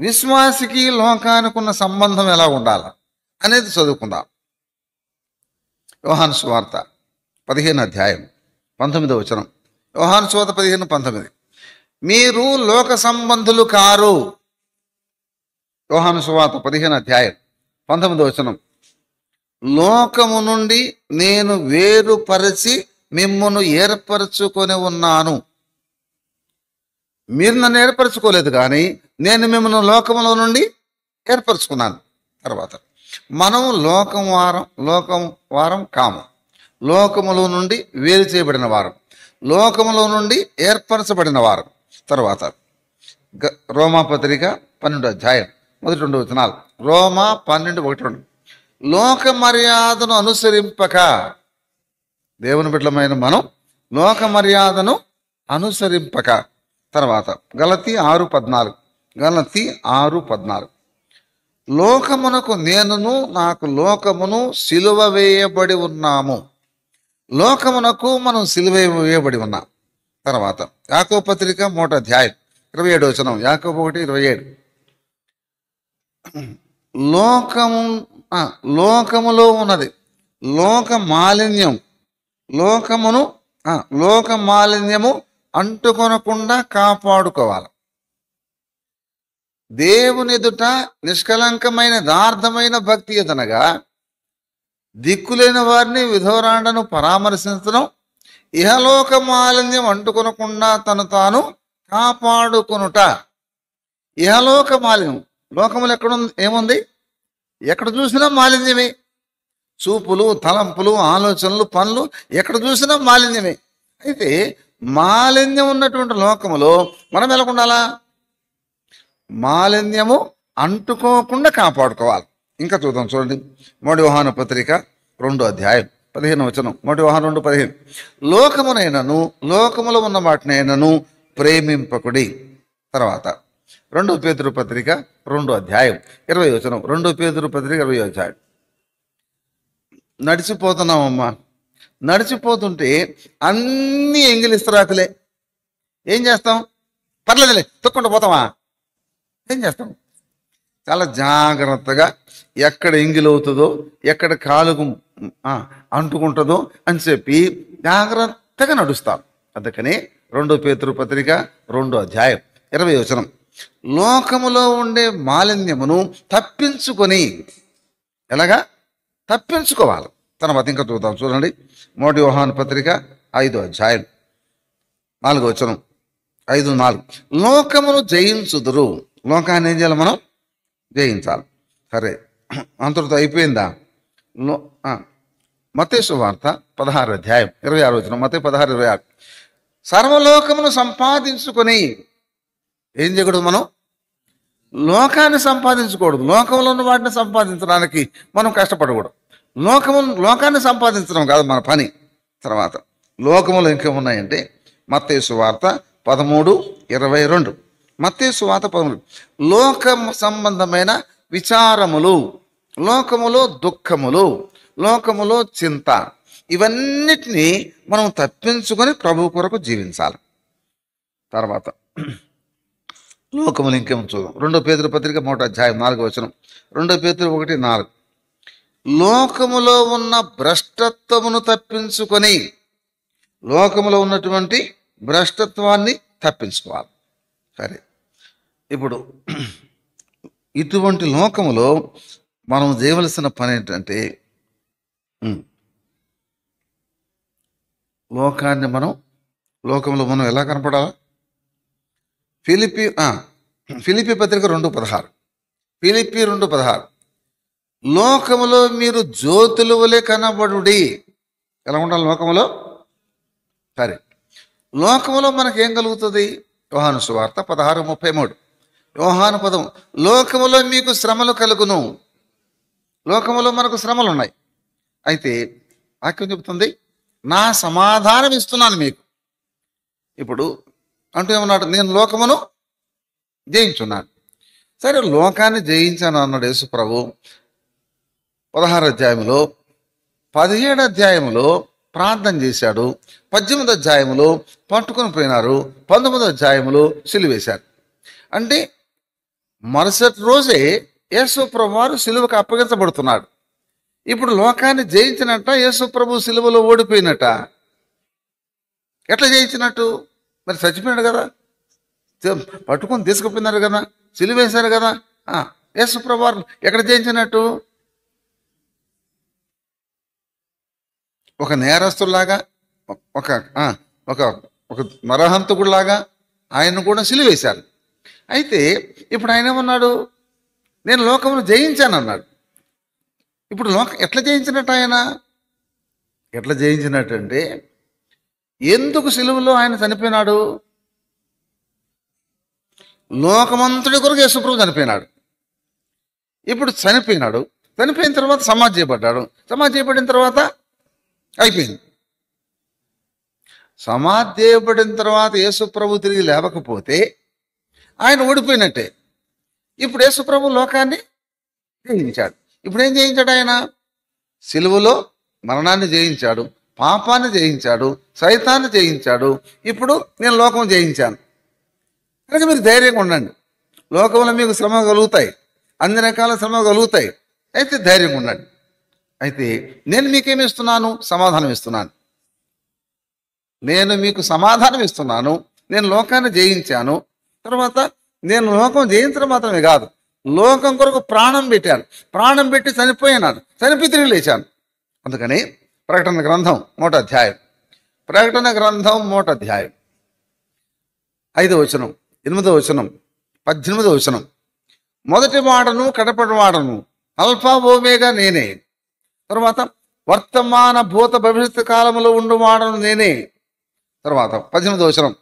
విశ్వాసికి లోకానికి ఉన్న సంబంధం ఎలా ఉండాలి అనేది చదువుకుందాం. యోహాను సువార్త 15 అధ్యాయం 19వ వచనం. యోహాను సువార్త 15:19. మీరు లోక సంబంధులు కారు. యోహాను సువార్త 15 అధ్యాయం 19వ వచనం. లోకము నుండి నేను వేరుపరిచి మిమ్మును ఏర్పరచుకొని ఉన్నాను. మీరు నన్ను ఏర్పరచుకోలేదు, కానీ నేను మిమ్మల్ని లోకములో నుండి ఏర్పరచుకున్నాను. తర్వాత మనం లోకం వారం కాము. లోకములో నుండి వేరు చేయబడిన వారం, లోకములో నుండి ఏర్పరచబడిన వారం. తర్వాత రోమా పత్రిక 12 అధ్యాయం 1-2 వచనాలు. రోమా 12:1-2. లోక మర్యాదను అనుసరింపక, దేవుని బిడ్డలమైన మనం లోక మర్యాదను అనుసరింపక. తర్వాత గలతీ 6:14. గలతీ 6:14. లోకమునకు నేనును నాకు లోకమును సిలువ వేయబడి ఉన్నాము. లోకమునకు మనం సిలువ వేయబడి ఉన్నాం. తర్వాత యాకోబు పత్రిక 3 అధ్యాయం 27 వచనం. యాకోబు 1:27. లోకములో ఉన్నది లోక మాలిన్యం, లోక మాలిన్యము అంటుకొనకుండా కాపాడుకోవాలి. దేవుని ఎదుట నిష్కలంకమైన యథార్థమైన భక్తి ఎదనగా దిక్కులేని వారిని విధవరాండను పరామర్శించడం, ఇహలోక మాలిన్యం అంటుకొనకుండా తను తాను కాపాడుకొనుట. ఇహలోక మాలిన్యం, లోకములు ఏముంది? ఎక్కడ చూసినా మాలిన్యమే. చూపులు, తలంపులు, ఆలోచనలు, పనులు ఎక్కడ చూసినా మాలిన్యమే. అయితే మాలిన్యం ఉన్నటువంటి లోకములో మనం ఎలా ఉండాలా? మాలిన్యము అంటుకోకుండా కాపాడుకోవాలి. ఇంకా చూద్దాం, చూడండి. 1 యోహాను పత్రిక 2 అధ్యాయం 15 వచనం. 1 యోహాను 2:15. లోకమునైనను లోకములో ఉన్న వాటినైనను ప్రేమింపకుడి. తర్వాత 2 పేతురు పత్రిక 2 అధ్యాయం 20 వచనం. 2 పేతురు పత్రిక 20 అధ్యాయం. నడిచిపోతున్నామమ్మా. నడిచిపోతుంటే అన్నీ ఎంగిలిస్తరాకులే. ఏం చేస్తాం? పర్లేదులే, తొక్కుండా పోతామా? ఏం చేస్తాం? చాలా జాగ్రత్తగా ఎక్కడ ఎంగిలవుతుందో, ఎక్కడ కాలుకు అంటుకుంటుందో అని చెప్పి జాగ్రత్తగా నడుస్తాం. అందుకని 2 పేతురు పత్రిక 2 అధ్యాయం 20 వచనం. లోకములో ఉండే మాలిన్యమును తప్పించుకొని, ఎలాగా తప్పించుకోవాలి. తర్వాత ఇంకా చూద్దాం, చూడండి. 1 యోహాను పత్రిక 5 అధ్యాయం 4 వచనం. 5:4. లోకమును జయించుదురు. లోకాన్ని ఏం చేయాలి? మనం జయించాలి. సరే, అంతటితో అయిపోయిందా? మత్తయి సువార్త 16 అధ్యాయం 26 వచనం. మత్తయి 16:26. సర్వలోకమును సంపాదించుకొని ఏం చేయకూడదు? మనం లోకాన్ని సంపాదించకూడదు. లోకంలో ఉన్న వాటిని సంపాదించడానికి మనం కష్టపడకూడదు. లోకాన్ని సంపాదించడం కాదు మన పని. తర్వాత లోకములు ఇంకేమున్నాయంటే మత్తయి సువార్త 13:22. మత్తయి సువార్త 13. లోక సంబంధమైన విచారములు, లోకములో దుఃఖములు, లోకములో చింత, ఇవన్నిటినీ మనం తప్పించుకొని ప్రభు కొరకు జీవించాలి. తర్వాత లోకములు ఇంకేమో చూద్దాం. 2 పేతురు పత్రిక 3 అధ్యాయం 4 వచనం. 2 పేతురు 1:4. లోకములో ఉన్న భ్రష్టత్వమును తప్పించుకొని, లోకములో ఉన్నటువంటి భ్రష్టత్వాన్ని తప్పించుకోవాలి. సరే, ఇప్పుడు ఇటువంటి లోకములో మనం చేయవలసిన పని ఏంటంటే, లోకంలో మనం ఎలా కనపడాలా? ఫిలిప్పీ పత్రిక 2:16. ఫిలిప్పీ 2:16. లోకములో మీరు జ్యోతుల వలె కనబడుడి. ఎలా ఉండాలి లోకములో? సరే, లోకములో మనకేం కలుగుతుంది? యోహాను సువార్త 16:33. యోహాను 10. లోకములో మీకు శ్రమలు కలుగును. లోకములో మనకు శ్రమలు ఉన్నాయి. అయితే వాక్యం చెబుతుంది, నా సమాధానం ఇస్తున్నాను మీకు. ఇప్పుడు అంటూ ఏమన్నాడు? నేను లోకమును జయించున్నాను. సరే, లోకాన్ని జయించాను అన్నాడు యేసు ప్రభు 16 అధ్యాయంలో. 17 అధ్యాయంలో ప్రార్థన చేశాడు. 18 అధ్యాయంలో పట్టుకొని పోయినారు. 19 అధ్యాయంలో సిలువేశారు. అంటే మరుసటి రోజే యేసు ప్రభు వారు సిలువకు అప్పగించబడుతున్నాడు. ఇప్పుడు లోకాన్ని జయించినట్ట, యేసు ప్రభు సిలువలో ఓడిపోయినట్ట? ఎట్లా జయించినట్టు? మరి చచ్చిపోయాడు కదా, పట్టుకొని తీసుకుపోయినారు కదా, సిలువేశారు కదా. యేసు ప్రభు వారు ఎక్కడ జయించినట్టు? ఒక నేరస్తులాగా, ఒక ఒక ఒక నరహంతకుడిలాగా ఆయన కూడా సిలువేశారు. అయితే ఇప్పుడు ఆయన ఏమన్నాడు? నేను లోకమును జయించాను అన్నాడు. ఇప్పుడు ఎట్లా జయించినట్టు? ఆయన ఎట్లా జయించినట్టు అంటే, ఎందుకు సిలువలో ఆయన చనిపోయినాడు? లోకమంతటి కొరకు యేసుప్రభు చనిపోయినాడు. ఇప్పుడు చనిపోయిన తర్వాత సమాధి చేయబడ్డాడు. సమాధి చేయబడిన తర్వాత అయిపోయింది. సమాధి చేయబడిన తర్వాత యేసుప్రభు తిరిగి లేవకపోతే ఆయన ఓడిపోయినట్టే. ఇప్పుడు యేసుప్రభు లోకాన్ని జయించాడు. ఇప్పుడు ఏం జయించాడు? ఆయన సిలువలో మరణాన్ని జయించాడు, పాపాన్ని జయించాడు, సైతాన్ని జయించాడు. ఇప్పుడు నేను లోకం జయించాను కనుక మీరు ధైర్యంగా ఉండండి. లోకంలో మీకు శ్రమ కలుగుతాయి, అన్ని రకాల శ్రమ కలుగుతాయి. అయితే ధైర్యంగా ఉండండి. అయితే నేను మీకేమి ఇస్తున్నాను? సమాధానం ఇస్తున్నాను. నేను మీకు సమాధానం ఇస్తున్నాను. నేను లోకాన్ని జయించాను. తర్వాత నేను లోకం జయించడం మాత్రమే కాదు, లోకం కొరకు ప్రాణం పెట్టాను. ప్రాణం పెట్టి చనిపోయినాను, చనిపోయి తిరిగి లేచాను. అందుకని ప్రకటన గ్రంథం 1వ అధ్యాయం, ప్రకటన గ్రంథం 1వ అధ్యాయం 5వ వచనం, 8వ వచనం, 18వ వచనం. మొదటి వాడను కడపటి వాడను, అల్ఫా ఓమేగా నేనే. తర్వాత వర్తమాన భూత భవిష్యత్తు కాలంలో ఉండువాడను నేనే. తర్వాత 18వ వచనం,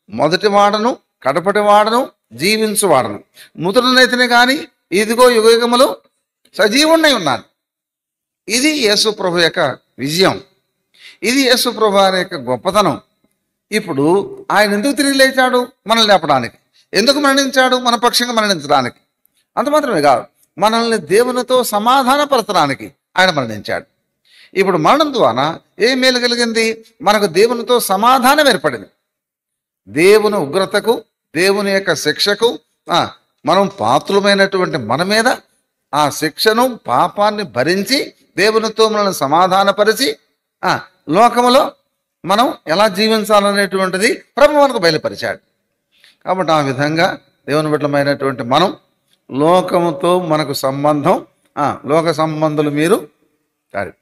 మొదటి వాడను కడపటి వాడను జీవించువాడను, ముద్రనైతిని కానీ ఇదిగో యుగయుగములు సజీవుణ్ణి ఉన్నాను. ఇది యేసు ప్రభు యొక్క విజయం. ఇది యేసు ప్రభు యొక్క గొప్పతనం. ఇప్పుడు ఆయన ఎందుకు తిరిగి లేచాడు? మనల్ని లేపడానికి. ఎందుకు మరణించాడు? మన పక్షంగా మరణించడానికి. అంత మాత్రమే కాదు, మనల్ని దేవునితో సమాధానపరచడానికి ఆయన మరణించాడు. ఇప్పుడు మరణం ద్వారా ఏం మేలు కలిగింది? మనకు దేవునితో సమాధానం ఏర్పడింది. దేవుని ఉగ్రతకు, దేవుని యొక్క శిక్షకు మనం పాత్రులమైనటువంటి మన మీద ఆ శిక్షను, పాపాన్ని భరించి దేవునితో మనల్ని సమాధానపరిచి లోకములో మనం ఎలా జీవించాలనేటువంటిది ప్రభు మనకు బయలుపరిచాడు. కాబట్టి ఆ విధంగా దేవుని బిడ్డలమైనటువంటి మనం లోకముతో మనకు సంబంధం, లోక సంబంధులు మీరు కాదు.